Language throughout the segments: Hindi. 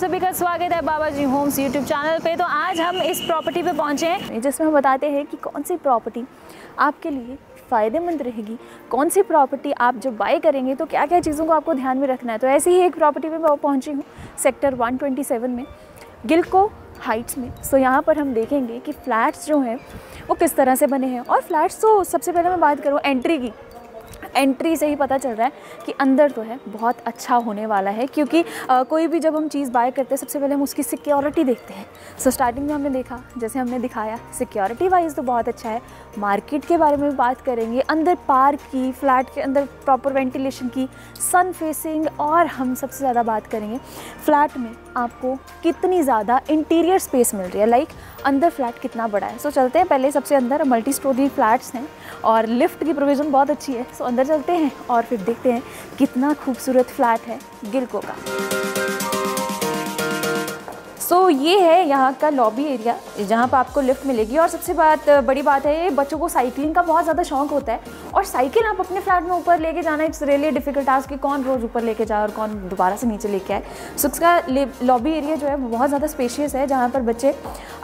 सभी का स्वागत है बाबाजी होम्स यूट्यूब चैनल पे। तो आज हम इस प्रॉपर्टी पे पहुंचे हैं जिसमें हम बताते हैं कि कौन सी प्रॉपर्टी आपके लिए फ़ायदेमंद रहेगी, कौन सी प्रॉपर्टी आप जब बाय करेंगे तो क्या क्या चीज़ों को आपको ध्यान में रखना है। तो ऐसी ही एक प्रॉपर्टी पे मैं पहुंची हूँ सेक्टर 127 में, गिलको हाइट्स में। सो यहाँ पर हम देखेंगे कि फ्लैट्स जो हैं वो किस तरह से बने हैं। और फ्लैट्स तो सबसे पहले मैं बात करूँ एंट्री की, एंट्री से ही पता चल रहा है कि अंदर तो है बहुत अच्छा होने वाला है, क्योंकि कोई भी जब हम चीज़ बाय करते हैं सबसे पहले हम उसकी सिक्योरिटी देखते हैं। सो स्टार्टिंग में हमने देखा, जैसे हमने दिखाया, सिक्योरिटी वाइज तो बहुत अच्छा है। मार्केट के बारे में भी बात करेंगे, अंदर पार्क की, फ्लैट के अंदर प्रॉपर वेंटिलेशन की, सन फेसिंग, और हम सबसे ज़्यादा बात करेंगे फ्लैट में आपको कितनी ज़्यादा इंटीरियर स्पेस मिल रही है, लाइक अंदर फ्लैट कितना बड़ा है। सो चलते हैं पहले, सबसे अंदर मल्टी स्टोरी फ्लैट्स हैं और लिफ्ट की प्रोविज़न बहुत अच्छी है। सो अंदर चलते हैं और फिर देखते हैं कितना खूबसूरत फ्लैट है गिलको का। सो ये है यहाँ का लॉबी एरिया जहाँ पर आपको लिफ्ट मिलेगी। और सबसे बड़ी बात है, ये बच्चों को साइकिलिंग का बहुत ज़्यादा शौक होता है और साइकिल आप अपने फ्लैट में ऊपर लेके जाना इट्स रियली डिफिकल्ट टास्क कि कौन रोज़ ऊपर लेके जाए और कौन दोबारा से नीचे लेके आए। सो इसका लॉबी एरिया जो है वो बहुत ज़्यादा स्पेशियस है, जहाँ पर बच्चे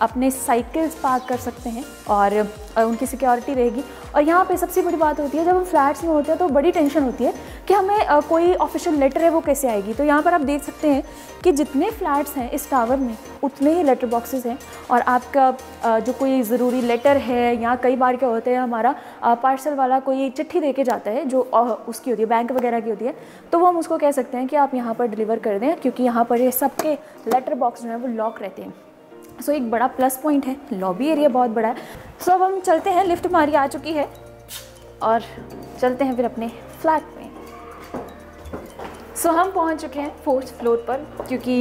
अपने साइकिल्स पार्क कर सकते हैं और उनकी सिक्योरिटी रहेगी। और यहाँ पे सबसे बड़ी बात होती है, जब हम फ्लैट्स में होते हैं तो बड़ी टेंशन होती है कि हमें कोई ऑफिशियल लेटर है वो कैसे आएगी। तो यहाँ पर आप देख सकते हैं कि जितने फ्लैट्स हैं इस टावर में उतने ही लेटर बॉक्सेस हैं, और आपका जो कोई ज़रूरी लेटर है, यहाँ कई बार क्या होता है हमारा पार्सल वाला कोई चिट्ठी दे के जाता है जो उसकी होती है, बैंक वगैरह की होती है, तो वो हम उसको कह सकते हैं कि आप यहाँ पर डिलीवर कर दें, क्योंकि यहाँ पर ये सबके लेटर बॉक्स जो है वो लॉक रहते हैं। सो एक बड़ा प्लस पॉइंट है, लॉबी एरिया बहुत बड़ा है। सो अब हम चलते हैं, लिफ्ट हमारी आ चुकी है और चलते हैं फिर अपने फ्लैट में। सो हम पहुंच चुके हैं 4th फ्लोर पर, क्योंकि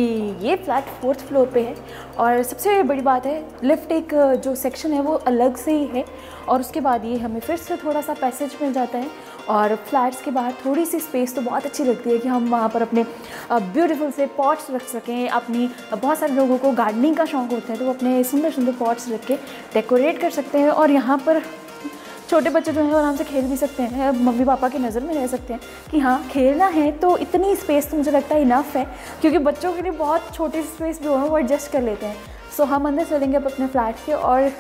ये फ्लैट 4th फ्लोर पे है। और सबसे बड़ी बात है, लिफ्ट एक जो सेक्शन है वो अलग से ही है, और उसके बाद ये हमें फिर से थोड़ा सा पैसेज मिल जाता है। और फ्लैट्स के बाहर थोड़ी सी स्पेस तो बहुत अच्छी लगती है कि हम वहाँ पर अपने ब्यूटीफुल से पॉट्स रख सकें। अपनी बहुत सारे लोगों को गार्डनिंग का शौक़ होता है तो वो अपने सुंदर सुंदर पॉट्स रख के डेकोरेट कर सकते हैं, और यहाँ पर छोटे बच्चे जो हैं आराम से खेल भी सकते हैं, मम्मी पापा की नज़र में रह सकते हैं कि हाँ खेलना है। तो इतनी स्पेस तो मुझे लगता है इनफ है, क्योंकि बच्चों के लिए बहुत छोटी स्पेस जो है वो एडजस्ट कर लेते हैं। सो हम अंदर चलेंगे अब अपने फ्लैट के, और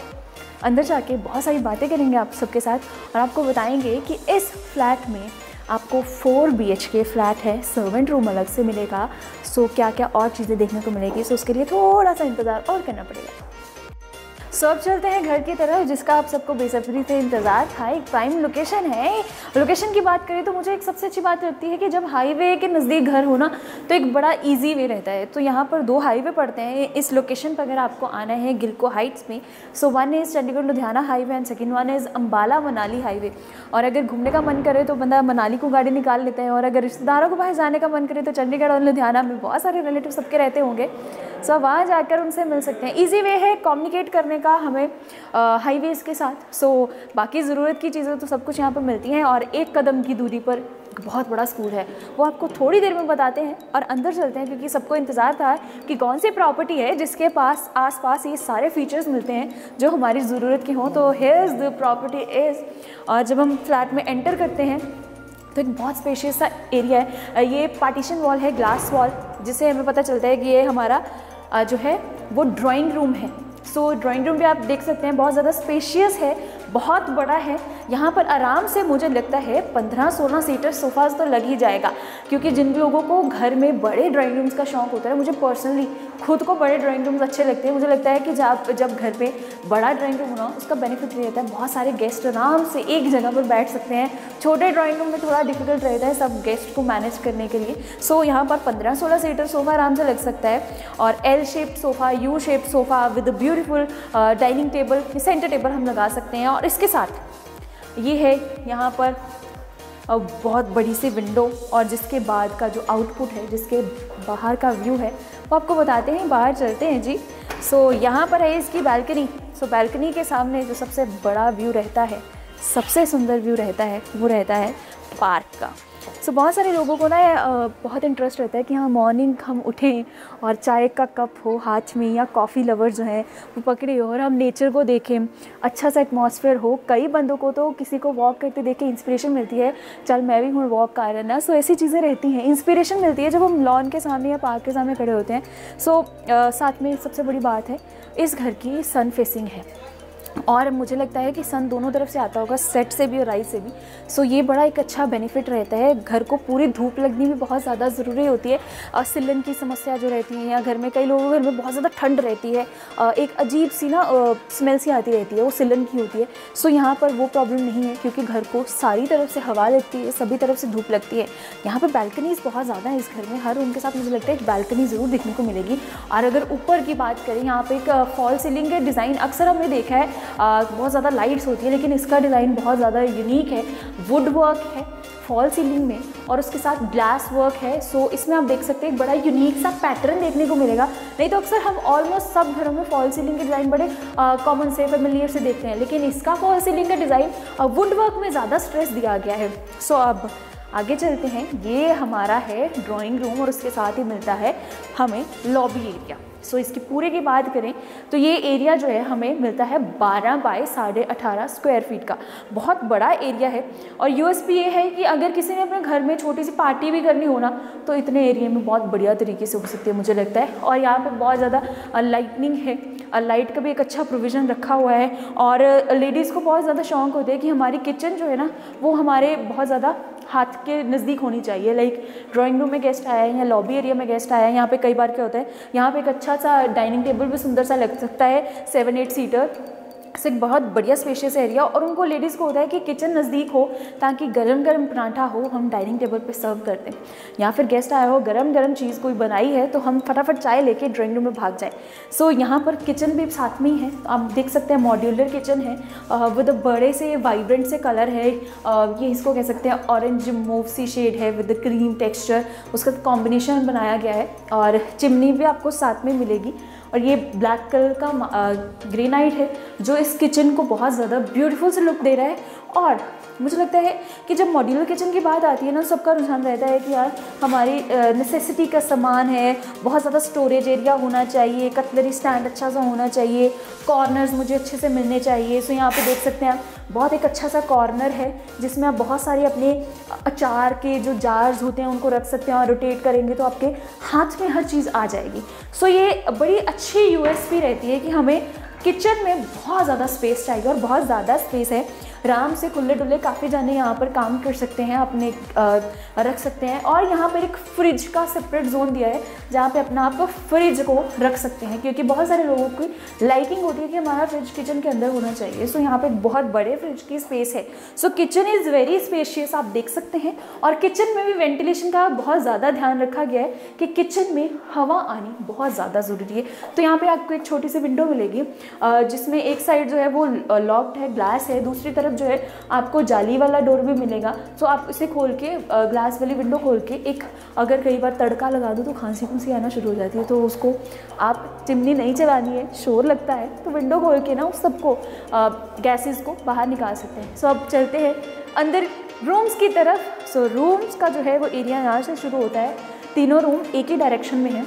अंदर जाके बहुत सारी बातें करेंगे आप सबके साथ, और आपको बताएंगे कि इस फ्लैट में आपको 4 BHK फ्लैट है, सर्वेंट रूम अलग से मिलेगा। सो क्या क्या और चीज़ें देखने को मिलेगी, सो उसके लिए थोड़ा सा इंतज़ार और करना पड़ेगा। सो अब चलते हैं घर की तरफ, जिसका आप सबको बेसब्री से इंतज़ार था। एक प्राइम लोकेशन है। लोकेशन की बात करें तो मुझे एक सबसे अच्छी बात लगती है कि जब हाईवे के नज़दीक घर हो ना तो एक बड़ा इजी वे रहता है। तो यहाँ पर 2 हाईवे पड़ते हैं इस लोकेशन पर अगर आपको आना है गिलको हाइट्स में। So one is Chandigarh Ludhiana highway and second one is Ambala Manali highway. और अगर घूमने का मन करे तो बंदा मनाली को गाड़ी निकाल लेता है, और अगर रिश्तेदारों को बाहर जाने का मन करे तो चंडीगढ़ और लुधियाना में बहुत सारे रिलेटिव सबके रहते होंगे। सो वहाँ जाकर उनसे मिल सकते हैं। ईजी वे है कम्युनिकेट करने का हमें हाईवेज़ के साथ। सो बाकी ज़रूरत की चीज़ें तो सब कुछ यहाँ पर मिलती हैं, और एक कदम की दूरी पर एक बहुत बड़ा स्कूल है, वो आपको थोड़ी देर में बताते हैं। और अंदर चलते हैं, क्योंकि सबको इंतज़ार था कि कौन सी प्रॉपर्टी है जिसके पास आसपास ये सारे फीचर्स मिलते हैं जो हमारी ज़रूरत के हों। तो हियर्स द प्रॉपर्टी इज़। और जब हम फ्लैट में एंटर करते हैं तो एक बहुत स्पेशियस सा एरिया है। ये पार्टीशन वॉल है, ग्लास वॉल, जिससे हमें पता चलता है कि ये हमारा जो है वो ड्राइंग रूम है। सो ड्राइंग रूम भी आप देख सकते हैं बहुत ज़्यादा स्पेशियस है, बहुत बड़ा है। यहाँ पर आराम से मुझे लगता है 15-16 सीटर सोफ़ाज़ तो लग ही जाएगा, क्योंकि जिन लोगों को घर में बड़े ड्राइंग रूम्स का शौक़ होता है, मुझे पर्सनली खुद को बड़े ड्राइंग रूम्स अच्छे लगते हैं। मुझे लगता है कि जब घर पे बड़ा ड्राइंग रूम होना उसका बेनिफिट ये रहता है बहुत सारे गेस्ट आराम से एक जगह पर बैठ सकते हैं। छोटे ड्राइंग रूम में थोड़ा डिफिकल्ट रहता है सब गेस्ट को मैनेज करने के लिए। सो यहाँ पर 15-16 सीटर सोफ़ा आराम से लग सकता है, और L shaped sofa, U shaped sofa with beautiful dining table, centre table हम लगा सकते हैं। और इसके साथ ये है यहाँ पर बहुत बड़ी सी विंडो, और जिसके बाद का जो आउटपुट है, जिसके बाहर का व्यू है वो आपको बताते हैं। बाहर चलते हैं जी। सो यहाँ पर है इसकी बैल्कनी। सो बैल्कनी के सामने जो सबसे बड़ा व्यू रहता है, सबसे सुंदर व्यू रहता है, वो रहता है पार्क का। सो बहुत सारे लोगों को ना बहुत इंटरेस्ट रहता है कि हाँ मॉर्निंग हम उठें और चाय का कप हो हाथ में, या कॉफ़ी लवर जो है वो पकड़े हो और हम नेचर को देखें, अच्छा सा एटमॉस्फेयर हो। कई बंदों को तो किसी को वॉक करते देख के इंस्पिरेशन मिलती है, चल मैं भी हूँ वॉक कर रहा ना। सो ऐसी चीज़ें रहती हैं, इंस्पिरेशन मिलती है जब हम लॉन के सामने या पार्क के सामने खड़े होते हैं। सो साथ में सबसे बड़ी बात है इस घर की सन फेसिंग है, और मुझे लगता है कि सन दोनों तरफ से आता होगा, सेट से भी और राइट से भी। सो ये बड़ा एक अच्छा बेनिफिट रहता है। घर को पूरी धूप लगनी भी बहुत ज़्यादा ज़रूरी होती है। सिलन की समस्या जो रहती है, या घर में कई लोगों के घर में बहुत ज़्यादा ठंड रहती है, एक अजीब सी ना स्मेल सी आती रहती है, वो सिलन की होती है। सो यहाँ पर वो प्रॉब्लम नहीं है क्योंकि घर को सारी तरफ से हवा लगती है, सभी तरफ से धूप लगती है। यहाँ पर बैल्कनीज़ बहुत ज़्यादा है इस घर में, हर रूम के साथ मुझे लगता है एक बैल्कनी ज़रूर देखने को मिलेगी। और अगर ऊपर की बात करें, यहाँ पर एक फॉल सीलिंग के डिज़ाइन अक्सर हमने देखा है, बहुत ज़्यादा लाइट्स होती है, लेकिन इसका डिज़ाइन बहुत ज़्यादा यूनिक है। वुड वर्क है फॉल सीलिंग में और उसके साथ ग्लास वर्क है। सो इसमें आप देख सकते हैं एक बड़ा यूनिक सा पैटर्न देखने को मिलेगा। नहीं तो अक्सर हम ऑलमोस्ट सब घरों में फॉल सीलिंग के डिज़ाइन बड़े कॉमन से फेमिलियर से देखते हैं, लेकिन इसका फॉल सीलिंग का डिज़ाइन वुड वर्क में ज़्यादा स्ट्रेस दिया गया है। सो अब आगे चलते हैं। ये हमारा है ड्राइंग रूम और उसके साथ ही मिलता है हमें लॉबी एरिया। सो इसकी पूरे की बात करें तो ये एरिया जो है हमें मिलता है 12 बाय 18.5 स्क्वायर फीट का, बहुत बड़ा एरिया है। और यूएसपी ये है कि अगर किसी ने अपने घर में छोटी सी पार्टी भी करनी हो ना, तो इतने एरिया में बहुत बढ़िया तरीके से हो सकती है मुझे लगता है। और यहाँ पे बहुत ज़्यादा लाइटनिंग है, लाइट का भी एक अच्छा प्रोविज़न रखा हुआ है। और लेडीज़ को बहुत ज़्यादा शौक होता है कि हमारी किचन जो है ना वो हमारे बहुत ज़्यादा हाथ के नज़दीक होनी चाहिए। लाइक ड्राइंग रूम में गेस्ट आया है या लॉबी एरिया में गेस्ट आया है, यहाँ पे कई बार क्या होता है, यहाँ पे एक अच्छा सा डाइनिंग टेबल भी सुंदर सा लग सकता है, 7-8 सीटर से, बहुत बढ़िया स्पेशियस एरिया। और उनको लेडीज़ को होता है कि किचन नज़दीक हो ताकि गरम गरम पराठा हो हम डाइनिंग टेबल पे सर्व कर दें, या फिर गेस्ट आया हो गरम गरम चीज़ कोई बनाई है तो हम फटाफट चाय लेके ड्राइंग रूम में भाग जाएं। सो यहाँ पर किचन भी साथ में ही है, तो आप देख सकते हैं मॉड्यूलर किचन है विद बड़े से वाइब्रेंट से कलर है। ये इसको कह सकते हैं ऑरेंज मूव सी शेड है विद क्रीम टेक्स्चर, उसका कॉम्बिनेशन बनाया गया है। और चिमनी भी आपको साथ में मिलेगी। और ये ब्लैक कलर का ग्रेनाइट है जो इस किचन को बहुत ज़्यादा ब्यूटीफुल से लुक दे रहा है। और मुझे लगता है कि जब मॉड्यूलर किचन की बात आती है ना, सबका रुझान रहता है कि यार हमारी नेसेसिटी का सामान है, बहुत ज़्यादा स्टोरेज एरिया होना चाहिए, कटलरी स्टैंड अच्छा सा होना चाहिए, कॉर्नर्स मुझे अच्छे से मिलने चाहिए। सो यहाँ पे देख सकते हैं आप बहुत एक अच्छा सा कॉर्नर है जिसमें आप बहुत सारे अपने अचार के जो जार्स होते हैं उनको रख सकते हैं, और रोटेट करेंगे तो आपके हाथ में हर चीज़ आ जाएगी। सो ये बड़ी अच्छी यूएसपी रहती है कि हमें किचन में बहुत ज़्यादा स्पेस चाहिए, और बहुत ज़्यादा स्पेस है। आराम से खुले डुले काफ़ी जाने यहाँ पर काम कर सकते हैं, अपने रख सकते हैं। और यहाँ पर एक फ्रिज का सेपरेट जोन दिया है जहाँ पे अपना आप फ्रिज को रख सकते हैं, क्योंकि बहुत सारे लोगों की लाइकिंग होती है कि हमारा फ्रिज किचन के अंदर होना चाहिए। सो यहाँ पे बहुत बड़े फ्रिज की स्पेस है। सो किचन इज़ वेरी स्पेशियस, आप देख सकते हैं। और किचन में भी वेंटिलेशन का बहुत ज़्यादा ध्यान रखा गया है कि किचन में हवा आनी बहुत ज़्यादा ज़रूरी है। तो यहाँ पर आपको एक छोटी सी विंडो मिलेगी जिसमें एक साइड जो है वो लॉक्ड है, ग्लास है, दूसरी तरफ जो है आपको जाली वाला डोर भी मिलेगा। सो आप इसे खोल के ग्लास वाली विंडो खोल के एक अगर कई बार तड़का लगा दो तो खांसी खुंसी आना शुरू हो जाती है, तो उसको आप चिमनी नहीं चलानी है, शोर लगता है, तो विंडो खोल के ना उस सबको गैसेस को बाहर निकाल सकते हैं। सो अब चलते हैं अंदर रूम्स की तरफ। सो रूम्स का जो है वो एरिया यहाँ से शुरू होता है। तीनों रूम एक ही डायरेक्शन में है।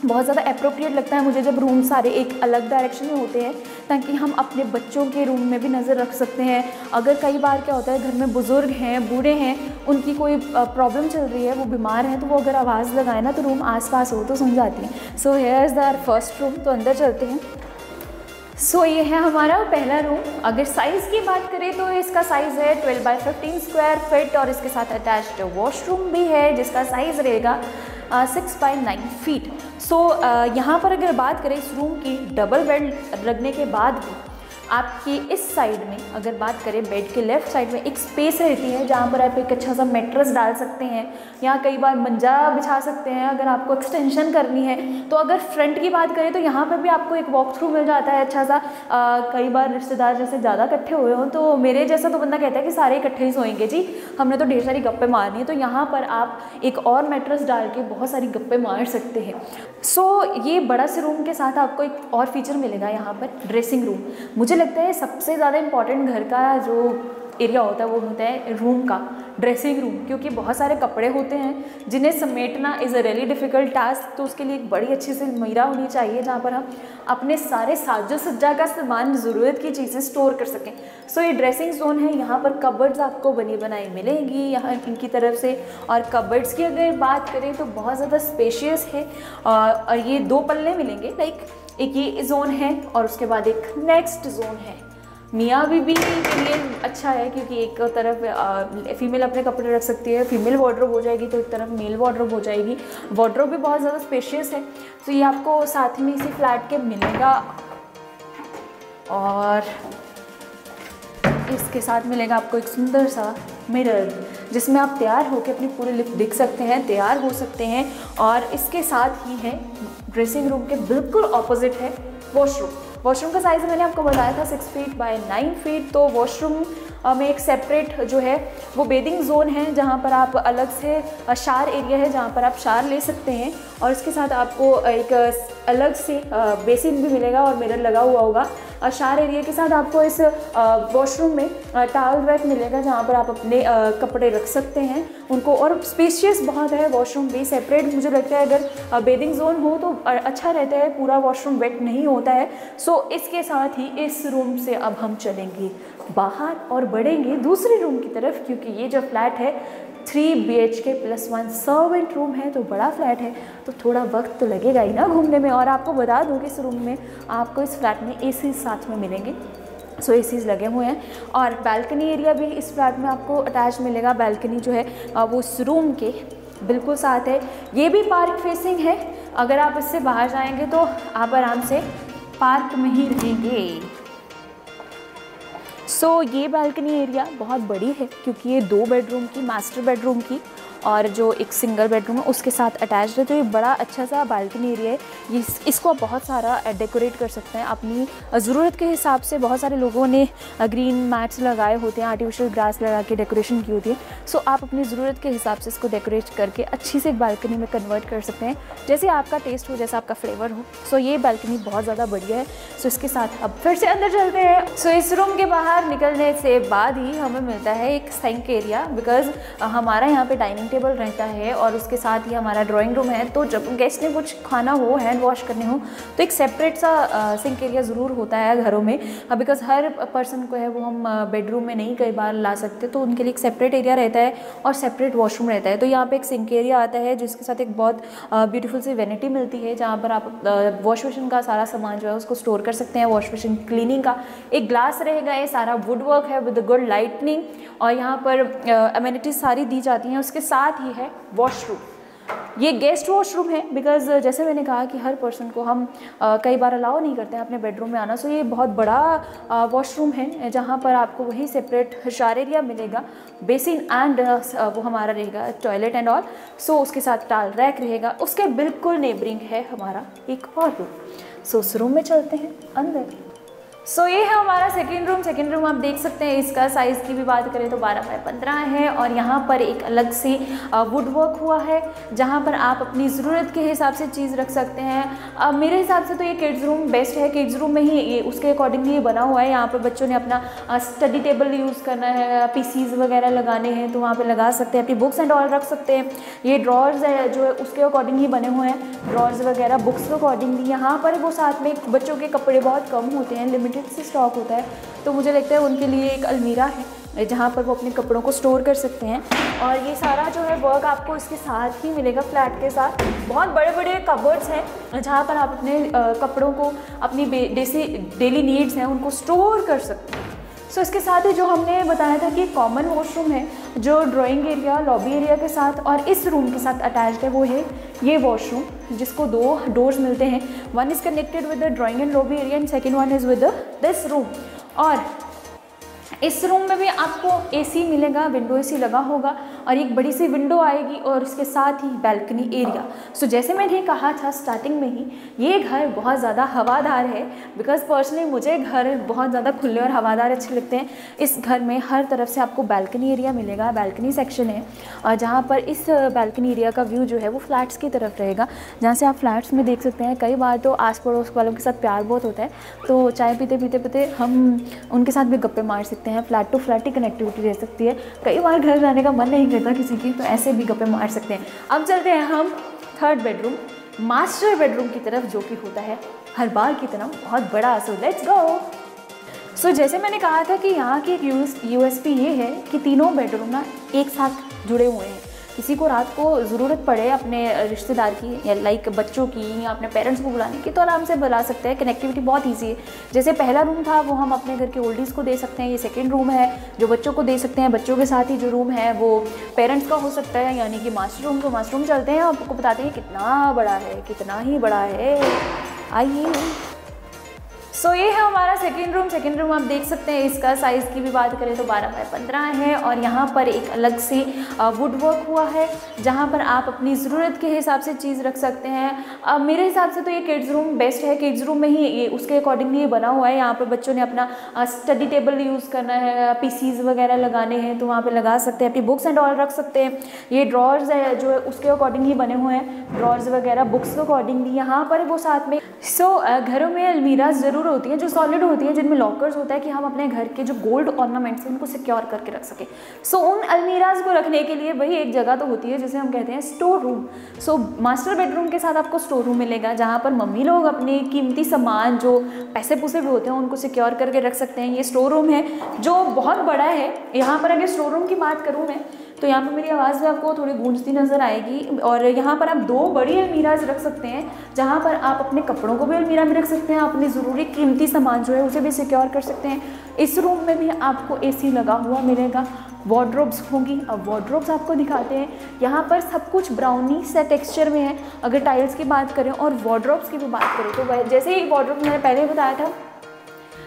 बहुत ज़्यादा अप्रोप्रिएट लगता है मुझे जब रूम सारे एक अलग डायरेक्शन में होते हैं, ताकि हम अपने बच्चों के रूम में भी नज़र रख सकते हैं। अगर कई बार क्या होता है घर में बुज़ुर्ग हैं, बूढ़े हैं, उनकी कोई प्रॉब्लम चल रही है, वो बीमार हैं, तो वो अगर आवाज़ लगाए ना तो रूम आसपास हो तो सुन जाती हैं। So here is the first room. तो अंदर चलते हैं। सो ये है हमारा पहला रूम। अगर साइज़ की बात करें तो इसका साइज़ है 12 बाय 15 स्क्वायर फीट, और इसके साथ अटैच्ड वॉशरूम भी है जिसका साइज़ रहेगा 6 बाय 9 फीट। सो यहाँ पर अगर बात करें इस रूम की, डबल बेड लगने के बाद भी आपकी इस साइड में अगर बात करें बेड के लेफ़्ट साइड में एक स्पेस रहती है जहाँ पर आप एक अच्छा सा मैट्रेस डाल सकते हैं, या कई बार मंजा बिछा सकते हैं अगर आपको एक्सटेंशन करनी है। तो अगर फ्रंट की बात करें तो यहाँ पर भी आपको एक वॉक थ्रू मिल जाता है अच्छा सा। कई बार रिश्तेदार जैसे ज़्यादा इकट्ठे हुए हों तो मेरे जैसा तो बंदा कहता है कि सारे इकट्ठे ही सोएंगे जी, हमने तो ढेर सारी गप्पे मारनी है, तो यहाँ पर आप एक और मैट्रेस डाल के बहुत सारी गप्पे मार सकते हैं। सो ये बड़ा से रूम के साथ आपको एक और फीचर मिलेगा यहाँ पर, ड्रेसिंग रूम। मुझे लगता है सबसे ज़्यादा इम्पॉर्टेंट घर का जो एरिया होता है वो होता है रूम का, ड्रेसिंग रूम, क्योंकि बहुत सारे कपड़े होते हैं जिन्हें समेटना is a really difficult task. तो उसके लिए एक बड़ी अच्छी सी अलमीरा होनी चाहिए जहाँ पर हम अपने सारे साजो सज्जा का सामान, ज़रूरत की चीज़ें स्टोर कर सकें। सो ये ड्रेसिंग जोन है, यहाँ पर कबर्ड्स आपको बनी बनाई मिलेंगी यहाँ इनकी तरफ से। और कबर्ड्स की अगर बात करें तो बहुत ज़्यादा स्पेशियस है और ये 2 पल्ले मिलेंगे, लाइक एक ये जोन है और उसके बाद एक नेक्स्ट जोन है। मियाँ बीबी के लिए अच्छा है क्योंकि एक तरफ फीमेल अपने कपड़े रख सकती है, फीमेल वार्डरोब हो जाएगी, तो एक तरफ मेल वार्डरोब हो जाएगी। वार्डरोब भी बहुत ज़्यादा स्पेशियस है, तो ये आपको साथ में इसी फ्लैट के मिलेगा। और इसके साथ मिलेगा आपको एक सुंदर सा मिरर जिसमें आप तैयार होकर अपनी पूरी लिफ्ट दिख सकते हैं, तैयार हो सकते हैं। और इसके साथ ही है ड्रेसिंग रूम के बिल्कुल ऑपोजिट है वॉशरूम। वॉशरूम का साइज़ मैंने आपको बताया था 6 फीट बाय 9 फीट। तो वॉशरूम में एक सेपरेट जो है वो बेदिंग जोन है जहाँ पर आप अलग से शावर एरिया है जहाँ पर आप शावर ले सकते हैं। और इसके साथ आपको एक अलग से बेसिन भी मिलेगा और मिरर लगा हुआ होगा। शावर एरिया के साथ आपको इस वॉशरूम में टॉवल रैक मिलेगा जहाँ पर आप अपने कपड़े रख सकते हैं उनको। और स्पेशियस बहुत है वॉशरूम भी सेपरेट। मुझे लगता है अगर बेदिंग जोन हो तो अच्छा रहता है, पूरा वॉशरूम वेट नहीं होता है। सो इसके साथ ही इस रूम से अब हम चलेंगे बाहर और बढ़ेंगे दूसरे रूम की तरफ, क्योंकि ये जो फ्लैट है 3 BHK +1 सर्वेंट रूम है, तो बड़ा फ्लैट है, तो थोड़ा वक्त तो लगेगा ही ना घूमने में। और आपको बता दूँ कि इस रूम में आपको इस फ्लैट में AC साथ में मिलेंगे। सो ACs लगे हुए हैं और बैल्कनी एरिया भी इस फ्लैट में आपको अटैच मिलेगा। बैल्कनी जो है वो इस रूम के बिल्कुल साथ है। ये भी पार्क फेसिंग है, अगर आप इससे बाहर जाएंगे तो आप आराम से पार्क में ही रहेंगे। सो ये बैल्कनी एरिया बहुत बड़ी है क्योंकि ये 2 बेडरूम की, मास्टर बेडरूम की और जो एक सिंगल बेडरूम है उसके साथ अटैच्ड है। तो ये बड़ा अच्छा सा बालकनी एरिया है। ये इसको आप बहुत सारा डेकोरेट कर सकते हैं अपनी ज़रूरत के हिसाब से। बहुत सारे लोगों ने ग्रीन मैट्स लगाए होते हैं, आर्टिफिशियल ग्रास लगा के डेकोरेशन की होती है। सो आप अपनी ज़रूरत के हिसाब से इसको डेकोरेट करके अच्छी से एक बालकनी में कन्वर्ट कर सकते हैं, जैसे आपका टेस्ट हो, जैसा आपका फ्लेवर हो। सो ये बालकनी बहुत ज़्यादा बढ़िया है। सो इसके साथ अब फिर से अंदर चलते हैं। सो इस रूम के बाहर निकलने से बाद ही हमें मिलता है एक सिंक एरिया, बिकॉज हमारा यहाँ पे डाइनिंग टेबल रहता है और उसके साथ ही हमारा ड्राइंग रूम है। तो जब गेस्ट ने कुछ खाना हो, हैंड वॉश करने हो, तो एक सेपरेट सा सिंक एरिया ज़रूर होता है घरों में, बिकॉज हर पर्सन को है वो हम बेडरूम में नहीं कई बार ला सकते, तो उनके लिए एक सेपरेट एरिया रहता है और सेपरेट वॉशरूम रहता है। तो यहाँ पे एक सिंक एरिया आता है जिसके साथ एक बहुत ब्यूटीफुल सी वेनिटी मिलती है जहाँ पर आप वॉश बेसिन का सारा सामान जो है उसको स्टोर कर सकते हैं। वॉश बेसिन क्लीनिंग का एक ग्लास रहेगा, ये सारा वुड वर्क है विद गुड लाइटनिंग और यहाँ पर अमेनिटीज सारी दी जाती हैं। उसके साथ ही है वॉशरूम, ये गेस्ट वॉशरूम है बिकॉज जैसे मैंने कहा कि हर पर्सन को हम कई बार अलाउ नहीं करते हैं अपने बेडरूम में आना। सो ये बहुत बड़ा वॉशरूम है जहाँ पर आपको वही सेपरेट शावर एरिया मिलेगा, बेसिन एंड वो हमारा रहेगा टॉयलेट एंड ऑल। सो उसके साथ टॉवल रैक रहेगा। उसके बिल्कुल नेबरिंग है हमारा एक और रूम। सो उस रूम में चलते हैं अंदर। सो ये है हमारा सेकेंड रूम। सेकेंड रूम आप देख सकते हैं, इसका साइज़ की भी बात करें तो 12x15 है और यहाँ पर एक अलग से वुड वर्क हुआ है जहाँ पर आप अपनी ज़रूरत के हिसाब से चीज़ रख सकते हैं। मेरे हिसाब से तो ये किड्स रूम बेस्ट है। किड्स रूम में ही ये उसके अकॉर्डिंग ही बना हुआ है। यहाँ पर बच्चों ने अपना स्टडी टेबल यूज़ करना है, PCs वगैरह लगाने हैं तो वहाँ पर लगा सकते हैं, अपनी बुक्स एंड ऑल रख सकते हैं। ये ड्रॉर्स है जो है उसके अकॉर्डिंग ही बने हुए हैं, ड्रॉर्स वगैरह बुक्स के अकॉर्डिंगली। यहाँ पर वो साथ में बच्चों के कपड़े बहुत कम होते हैं, लिमिटेड से स्टॉक होता है, तो मुझे लगता है उनके लिए एक अलमीरा है जहाँ पर वो अपने कपड़ों को स्टोर कर सकते हैं। और ये सारा जो है वर्क आपको इसके साथ ही मिलेगा फ्लैट के साथ। बहुत बड़े बड़े कबर्ड्स हैं जहाँ पर आप अपने कपड़ों को, अपनी डेली नीड्स हैं उनको स्टोर कर सकते हैं। सो इसके साथ ही जो हमने बताया था कि कॉमन वॉशरूम है जो ड्राइंग एरिया, लॉबी एरिया के साथ और इस रूम के साथ अटैच्ड है, वो है ये वॉशरूम जिसको 2 डोर्स मिलते हैं। One is connected with the drawing and lobby area and second one is with this room. और इस रूम में भी आपको AC मिलेगा, विंडो AC लगा होगा और एक बड़ी सी विंडो आएगी और इसके साथ ही बैल्कनी एरिया। सो जैसे मैंने कहा था स्टार्टिंग में ही, ये घर बहुत ज़्यादा हवादार है बिकॉज पर्सनली मुझे घर बहुत ज़्यादा खुले और हवादार अच्छे लगते हैं। इस घर में हर तरफ से आपको बैल्कनी एरिया मिलेगा, बैल्कनी सेक्शन है और जहाँ पर इस बैल्कनी एरिया का व्यू जो है वो फ्लैट्स की तरफ रहेगा, जहाँ से आप फ्लैट्स में देख सकते हैं कई बार तो आस पड़ोस वालों के साथ प्यार बहुत होता है, तो चाय पीते पीते हम उनके साथ भी गप्पे मार सकते हैं, हैं, फ्लैट टू फ्लैट ही कनेक्टिविटी रह सकती है। कई बार घर जाने का मन नहीं करता किसी की, तो ऐसे भी गप्पे मार सकते हैं। अब चलते हैं हम थर्ड बेडरूम, मास्टर बेडरूम की तरफ, जो कि होता है हर बार की तरह बहुत बड़ा। So let's go. सो जैसे मैंने कहा था कि यहाँ की एक यूएसपी ये है कि तीनों बेडरूम ना एक साथ जुड़े हुए हैं। किसी को रात को ज़रूरत पड़े अपने रिश्तेदार की या लाइक बच्चों की या अपने पेरेंट्स को बुलाने की, तो आराम से बुला सकते हैं। कनेक्टिविटी बहुत ईजी है। जैसे पहला रूम था वो हम अपने घर के ओल्डीज़ को दे सकते हैं, ये सेकंड रूम है जो बच्चों को दे सकते हैं। बच्चों के साथ ही जो रूम है वो पेरेंट्स का हो सकता है, यानी कि मास्टर रूम। तो मास्टर रूम चलते हैं, आपको बताते हैं कितना बड़ा है, कितना ही बड़ा है। आइए। सो ये है हमारा सेकेंड रूम। सेकेंड रूम आप देख सकते हैं, इसका साइज़ की भी बात करें तो 12 बाय 15 है और यहाँ पर एक अलग से वुड वर्क हुआ है जहाँ पर आप अपनी ज़रूरत के हिसाब से चीज़ रख सकते हैं। मेरे हिसाब से तो ये किड्स रूम बेस्ट है। किड्स रूम में ही ये उसके अकॉर्डिंगली ये बना हुआ है। यहाँ पर बच्चों ने अपना स्टडी टेबल यूज़ करना है, पीसीज वगैरह लगाने हैं तो वहाँ पर लगा सकते हैं, अपनी बुक्स एंड ऑल रख सकते हैं। ये ड्रॉर्स है जो उसके अकॉर्डिंग ही बने हुए हैं, ड्रॉर्स वगैरह बुक्स के अकॉर्डिंगली यहाँ पर वो साथ में। सो घरों में अलमीरा ज़रूर होती है जो सॉलिड होती है, जिनमें लॉकर्स होता है कि हम अपने घर के जो गोल्ड ऑर्नामेंट्स हैं उनको सिक्योर करके रख सकें। सो उन अलमीराज को रखने के लिए वही एक जगह तो होती है जिसे हम कहते हैं store room. So master bedroom के साथ आपको स्टोर रूम मिलेगा जहाँ पर मम्मी लोग अपने कीमती सामान जो पैसे पूसे भी होते हैं उनको सिक्योर करके रख सकते हैं। ये स्टोर रूम है जो बहुत बड़ा है। यहाँ पर अगर स्टोर रूम की बात करूँ मैं तो यहाँ पर मेरी आवाज़ भी आपको थोड़ी गूंजती नज़र आएगी। और यहाँ पर आप 2 बड़ी अलमीराज रख सकते हैं जहाँ पर आप अपने कपड़ों को भी अलमीरा में रख सकते हैं, अपनी ज़रूरी कीमती सामान जो है उसे भी सिक्योर कर सकते हैं। इस रूम में भी आपको एसी लगा हुआ मिलेगा, वार्डरोब्स होंगी। अब वार्डरोब्स आपको दिखाते हैं। यहाँ पर सब कुछ ब्राउनी से टेक्सचर में है अगर टाइल्स की बात करें, और वार्डरोब्स की भी बात करें तो जैसे ही वार्डरोब मैंने पहले बताया था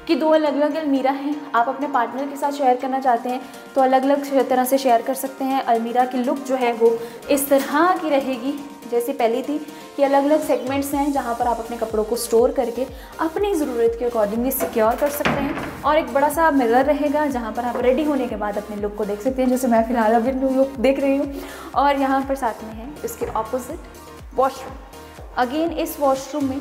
कि 2 अलग अलग अलमीरा हैं। आप अपने पार्टनर के साथ शेयर करना चाहते हैं तो अलग अलग तरह से शेयर कर सकते हैं। अलमीरा की लुक जो है वो इस तरह की रहेगी जैसी पहली थी कि अलग अलग सेगमेंट्स हैं जहाँ पर आप अपने कपड़ों को स्टोर करके अपनी ज़रूरत के अकॉर्डिंगली सिक्योर कर सकते हैं। और एक बड़ा सा मिरर रहेगा जहाँ पर आप रेडी होने के बाद अपने लुक को देख सकते हैं, जैसे मैं फ़िलहाल अभी लुक देख रही हूँ। और यहाँ पर साथ में है इसके ऑपोजिट वॉशरूम। अगेन इस वॉशरूम में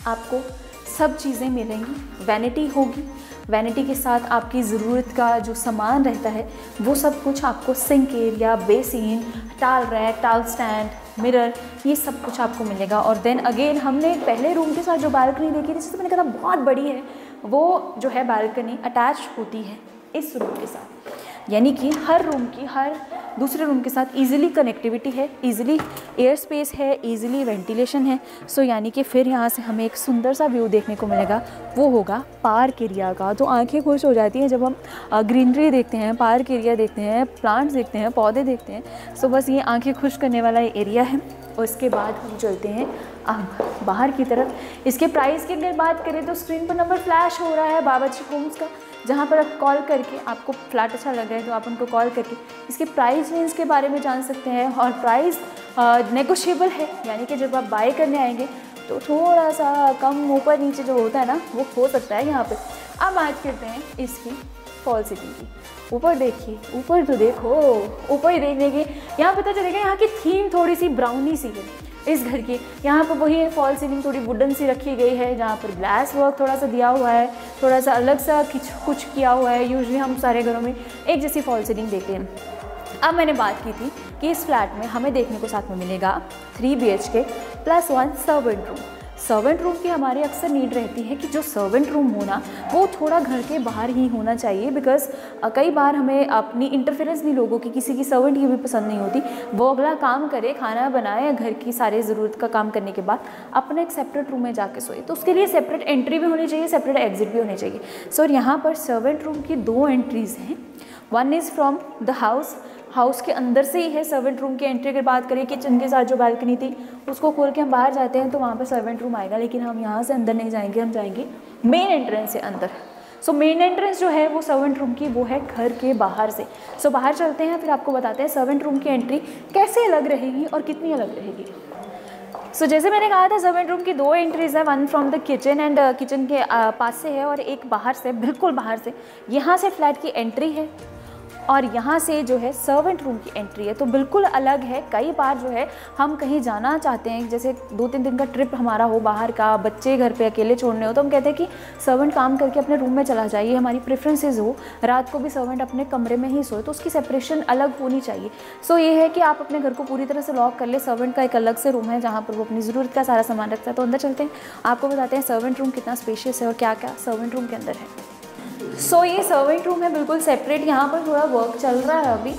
आपको सब चीज़ें मिलेंगी। वैनिटी होगी, वैनिटी के साथ आपकी ज़रूरत का जो सामान रहता है वो सब कुछ आपको सिंक एरिया, बेसिन, टाल रैक, टाल स्टैंड, मिरर, ये सब कुछ आपको मिलेगा। और देन अगेन हमने पहले रूम के साथ जो बालकनी देखी थी जिससे मैंने कहा बहुत बड़ी है, वो जो है बालकनी अटैच होती है इस रूम के साथ, यानी कि हर रूम की हर दूसरे रूम के साथ इजीली कनेक्टिविटी है, इजीली एयर स्पेस है, इजीली वेंटिलेशन है। सो यानी कि फिर यहाँ से हमें एक सुंदर सा व्यू देखने को मिलेगा, वो होगा पार्क एरिया का। तो आंखें खुश हो जाती हैं जब हम ग्रीनरी देखते हैं, पार्क एरिया देखते हैं, प्लांट्स देखते हैं, पौधे देखते हैं। सो बस ये आंखें खुश करने वाला एरिया है। और इसके बाद हम चलते हैं अब बाहर की तरफ। इसके प्राइस की अगर बात करें तो स्क्रीन पर नंबर फ्लैश हो रहा है बावर्ची होम्स का, जहाँ पर आप कॉल करके, आपको फ्लैट अच्छा लग रहा है तो आप उनको कॉल करके इसके प्राइस रेंज के बारे में जान सकते हैं। और प्राइस नेगोशिएबल है, यानी कि जब आप बाय करने आएंगे तो थोड़ा सा कम ऊपर नीचे जो होता है ना वो हो सकता है यहाँ पे। अब बात करते हैं इसकी फॉल सीलिंग की। ऊपर देखिए, ऊपर तो देखो, ऊपर ही देखने की यहाँ पता चलेगा यहाँ की थीम थोड़ी सी ब्राउनी सी है इस घर की। यहाँ पर वही फॉल सीलिंग थोड़ी वुडन सी रखी गई है, जहाँ पर ग्लास वर्क थोड़ा सा दिया हुआ है, थोड़ा सा अलग सा कुछ किया हुआ है। यूजुअली हम सारे घरों में एक जैसी फॉल सीलिंग देखते हैं। अब मैंने बात की थी कि इस फ्लैट में हमें देखने को साथ में मिलेगा 3 BHK +1 servant room. Servant room की हमारी अक्सर नीड रहती है कि जो सर्वेंट रूम होना वो थोड़ा घर के बाहर ही होना चाहिए, बिकॉज़ कई बार हमें अपनी इंटरफेरेंस भी लोगों की, किसी की सर्वेंट की भी पसंद नहीं होती। वो अगला काम करे, खाना बनाए, घर की सारी ज़रूरत का काम करने के बाद अपने एक सेपरेट रूम में जाके सोए, तो उसके लिए सेपरेट एंट्री भी होनी चाहिए, सेपरेट एग्जिट भी होनी चाहिए। सो यहाँ पर सर्वेंट रूम की 2 एंट्रीज़ हैं। One is from the house के अंदर से ही है सर्वेंट रूम की एंट्री। अगर बात करें किचन के साथ जो बालकनी थी उसको खोल के हम बाहर जाते हैं तो वहाँ पर सर्वेंट रूम आएगा, लेकिन हम यहाँ से अंदर नहीं जाएंगे, हम जाएंगे मेन एंट्रेंस से अंदर। सो मेन एंट्रेंस जो है वो सर्वेंट रूम की वो है घर के बाहर से। सो बाहर चलते हैं, फिर आपको बताते हैं सर्वेंट रूम की एंट्री कैसे अलग रहेगी और कितनी अलग रहेगी। सो जैसे मैंने कहा था सर्वेंट रूम की 2 एंट्रीज़ है, one from the kitchen and kitchen के पास से है और एक बाहर से, बिल्कुल बाहर से। यहाँ से फ्लैट की एंट्री है और यहाँ से जो है सर्वेंट रूम की एंट्री है, तो बिल्कुल अलग है। कई बार जो है हम कहीं जाना चाहते हैं, जैसे 2-3 दिन का ट्रिप हमारा हो बाहर का, बच्चे घर पे अकेले छोड़ने हो, तो हम कहते हैं कि सर्वेंट काम करके अपने रूम में चला जाइए, हमारी प्रेफरेंसेस हो, रात को भी सर्वेंट अपने कमरे में ही सोए, तो उसकी सेपरेशन अलग होनी चाहिए। सो ये है कि आप अपने घर को पूरी तरह से लॉक कर ले, सर्वेंट का एक अलग से रूम है जहाँ पर वो अपनी ज़रूरत का सारा सामान रखता है। तो अंदर चलते हैं, आपको बताते हैं सर्वेंट रूम कितना स्पेशियस है और क्या क्या सर्वेंट रूम के अंदर है। सो ये सर्वेंट रूम है बिल्कुल सेपरेट। यहाँ पर थोड़ा वर्क चल रहा है अभी,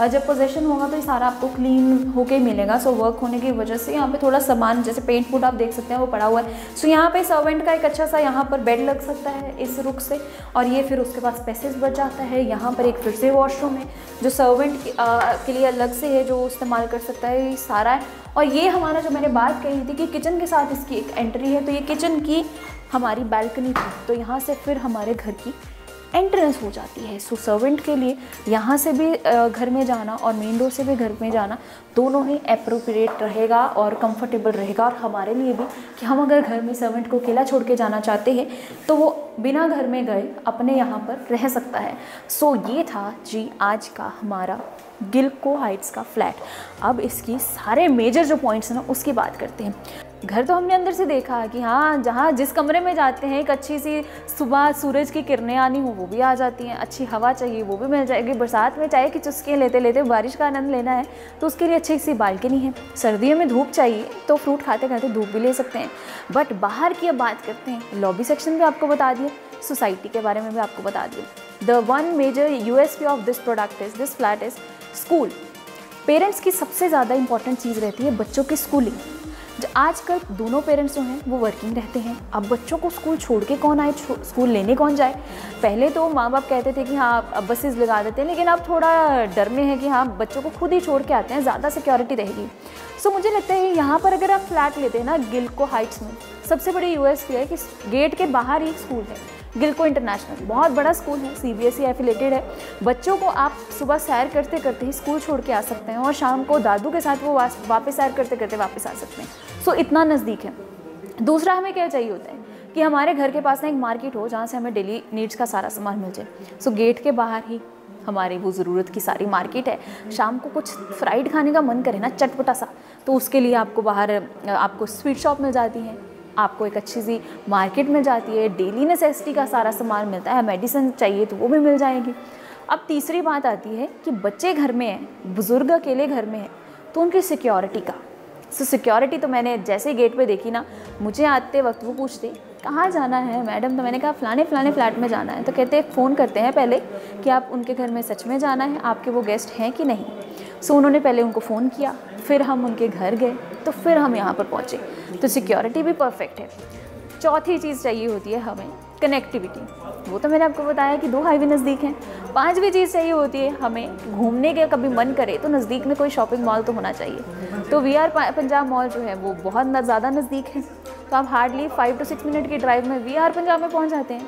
जब पोजेशन होगा तो ये सारा आपको क्लीन होके मिलेगा। सो वर्क होने की वजह से यहाँ पे थोड़ा सामान जैसे पेंट पुट आप देख सकते हैं वो पड़ा हुआ है। सो यहाँ पे सर्वेंट का एक अच्छा सा यहाँ पर बेड लग सकता है इस रुख से, और ये फिर उसके पास पैसेज बच जाता है। यहाँ पर एक फिर से वॉशरूम है जो सर्वेंट के लिए अलग से है, जो इस्तेमाल कर सकता है, ये सारा है। और ये हमारा जो मैंने बात कही थी कि किचन के साथ इसकी एक एंट्री है, तो ये किचन की हमारी बैल्कनी थी, तो यहाँ से फिर हमारे घर की एंट्रेंस हो जाती है। सो सर्वेंट के लिए यहाँ से भी घर में जाना और मेन डोर से भी घर में जाना दोनों ही एप्रोप्रिएट रहेगा और कंफर्टेबल रहेगा। और हमारे लिए भी कि हम अगर घर में सर्वेंट को अकेला छोड़ के जाना चाहते हैं तो वो बिना घर में गए अपने यहाँ पर रह सकता है। सो ये था जी आज का हमारा गिलको हाइट्स का फ्लैट। अब इसकी सारे मेजर जो पॉइंट्स हैं ना उसकी बात करते हैं। घर तो हमने अंदर से देखा कि हाँ, जहाँ जिस कमरे में जाते हैं एक अच्छी सी सुबह सूरज की किरणें आनी हो वो भी आ जाती हैं, अच्छी हवा चाहिए वो भी मिल जाएगी, बरसात में चाहे कि चुस्कियाँ लेते लेते बारिश का आनंद लेना है तो उसके लिए अच्छी सी बालकनी है, सर्दियों में धूप चाहिए तो फ्रूट खाते खाते धूप भी ले सकते हैं। बट बाहर की अब बात करते हैं, लॉबी सेक्शन भी आपको बता दिया, सोसाइटी के बारे में भी आपको बता दिया। The one major USP of this product is this flat is school. Parents की सबसे ज़्यादा इंपॉर्टेंट चीज़ रहती है बच्चों की स्कूलिंग। आजकल दोनों पेरेंट्स जो हैं वो वर्किंग रहते हैं, अब बच्चों को स्कूल छोड़ के कौन आए, स्कूल लेने कौन जाए। पहले तो माँ बाप कहते थे कि हाँ अब बसेस लगा देते हैं, लेकिन अब थोड़ा डर में है कि हाँ बच्चों को खुद ही छोड़ के आते हैं, ज़्यादा सिक्योरिटी रहेगी। सो मुझे लगता है यहाँ पर अगर आप फ्लैट लेते हैं ना गिलको हाइट्स में, सबसे बड़ी USP है कि गेट के बाहर ही स्कूल है। गिलको इंटरनेशनल बहुत बड़ा स्कूल है, CBSE एफिलेटेड है। बच्चों को आप सुबह सैर करते करते ही स्कूल छोड़ के आ सकते हैं और शाम को दादू के साथ वो वापस सैर करते करते वापस आ सकते हैं। सो इतना नज़दीक है। दूसरा हमें क्या चाहिए होता है कि हमारे घर के पास ना एक मार्केट हो जहाँ से हमें डेली नीड्स का सारा सामान मिल जाए। सो गेट के बाहर ही हमारी वो ज़रूरत की सारी मार्केट है। शाम को कुछ फ्राइड खाने का मन करे ना चटपटा सा, तो उसके लिए आपको बाहर आपको स्वीट शॉप मिल जाती है, आपको एक अच्छी सी मार्केट मिल जाती है, डेली नेसेसिटी का सारा सामान मिलता है, मेडिसिन चाहिए तो वो भी मिल जाएगी। अब तीसरी बात आती है कि बच्चे घर में हैं, बुज़ुर्ग अकेले घर में हैं, तो उनकी सिक्योरिटी का। सो सिक्योरिटी तो मैंने जैसे गेट पे देखी ना, मुझे आते वक्त वो पूछते कहाँ जाना है मैडम, तो मैंने कहा फ़लाने फ्लैट में जाना है। तो कहते फ़ोन करते हैं पहले कि आप उनके घर में सच में जाना है, आपके वो गेस्ट हैं कि नहीं। सो उन्होंने पहले उनको फ़ोन किया, फिर हम उनके घर गए, तो फिर हम यहाँ पर पहुँचे। तो सिक्योरिटी भी परफेक्ट है। चौथी चीज़ चाहिए होती है हमें कनेक्टिविटी, वो तो मैंने आपको बताया कि 2 हाईवे नज़दीक हैं। पांचवी चीज़ चाहिए होती है हमें घूमने के, कभी मन करे तो नज़दीक में कोई शॉपिंग मॉल तो होना चाहिए। तो VR पंजाब मॉल जो है वो बहुत ज़्यादा नज़दीक है, तो आप हार्डली 5 to 6 मिनट की ड्राइव में VR पंजाब में पहुँच जाते हैं।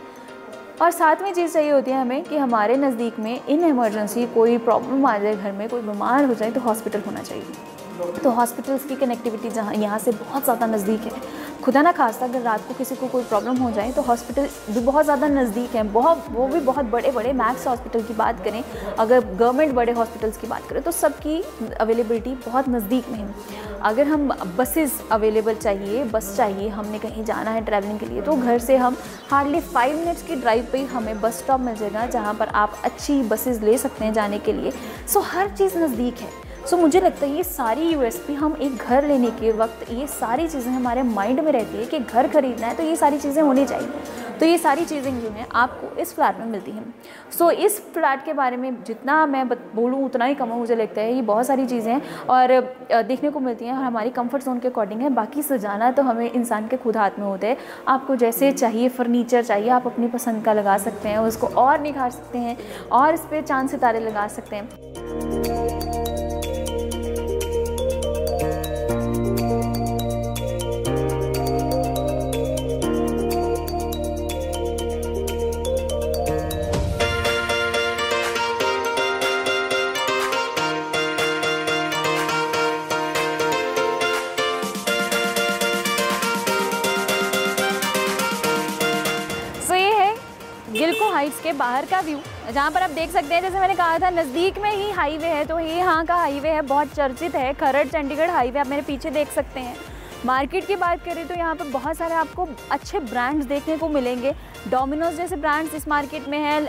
और सातवीं चीज़ चाहिए होती है हमें कि हमारे नज़दीक में इन इमरजेंसी कोई प्रॉब्लम आ जाए, घर में कोई बीमार हो जाए तो हॉस्पिटल होना चाहिए। तो हॉस्पिटल्स की कनेक्टिविटी जहाँ यहाँ से बहुत ज़्यादा नज़दीक है। खुदा ना खास्ता अगर रात को किसी को कोई प्रॉब्लम हो जाए तो हॉस्पिटल भी बहुत ज़्यादा नज़दीक हैं, वो भी बहुत बड़े बड़े मैक्स हॉस्पिटल की बात करें, अगर गवर्नमेंट बड़े हॉस्पिटल्स की बात करें तो सबकी अवेलेबिलिटी बहुत नज़दीक में है। अगर हम बसेस अवेलेबल चाहिए, बस चाहिए, हमने कहीं जाना है ट्रैवलिंग के लिए, तो घर से हम हार्डली 5 मिनट्स की ड्राइव पे ही हमें बस स्टॉप मिल जाएगा जहाँ पर आप अच्छी बसेस ले सकते हैं जाने के लिए। सो हर चीज़ नज़दीक है। सो मुझे लगता है ये सारी USP हम एक घर लेने के वक्त ये सारी चीज़ें हमारे माइंड में रहती है कि घर खरीदना है तो ये सारी चीज़ें होनी चाहिए। तो ये सारी चीज़ें जो हैं आपको इस फ्लैट में मिलती हैं। सो इस फ्लैट के बारे में जितना मैं बोलूँ उतना ही कम है। मुझे लगता है ये बहुत सारी चीज़ें हैं और देखने को मिलती हैं और हमारी कंफर्ट जोन के अकॉर्डिंग है। बाकी सजाना तो हमें इंसान के खुद हाथ में होता है। आपको जैसे चाहिए फर्नीचर चाहिए आप अपनी पसंद का लगा सकते हैं, उसको और निखार सकते हैं और इस पर चांद सितारे लगा सकते हैं। गिलको हाइट्स के बाहर का व्यू, जहाँ पर आप देख सकते हैं, जैसे मैंने कहा था नज़दीक में ही हाईवे है, तो ये यहाँ का हाईवे है, बहुत चर्चित है, खरड़ चंडीगढ़ हाईवे। आप मेरे पीछे देख सकते हैं। मार्केट की बात करें तो यहाँ पे बहुत सारे आपको अच्छे ब्रांड्स देखने को मिलेंगे। डोमिनोज जैसे ब्रांड्स इस मार्केट में है।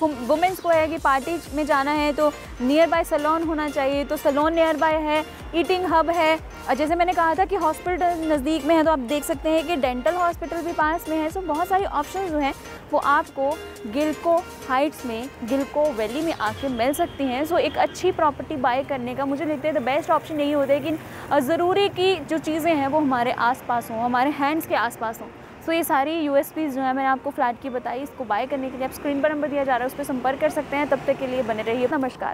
वुमेंस को है कि पार्टी में जाना है तो नियर बाय सैलून होना चाहिए, तो सैलून नियर बाय है। ईटिंग हब है, और जैसे मैंने कहा था कि हॉस्पिटल नज़दीक में है, तो आप देख सकते हैं कि डेंटल हॉस्पिटल भी पास में है। सो बहुत सारी ऑप्शंस जो हैं वो आपको गिलको हाइट्स में, गिलको वैली में आके मिल सकती हैं। सो एक अच्छी प्रॉपर्टी बाय करने का मुझे लगता है द बेस्ट ऑप्शन यही होता है कि ज़रूरी की जो चीज़ें हैं वो हमारे आसपास हों, हमारे हैंड्स के आसपास हों। सो ये सारी यूएसपीज़ जो है मैंने आपको फ्लैट की बताई, इसको बाय करने के लिए आप स्क्रीन पर नंबर दिया जा रहा है उस पर संपर्क कर सकते हैं। तब तक के लिए बने रहिए। नमस्कार।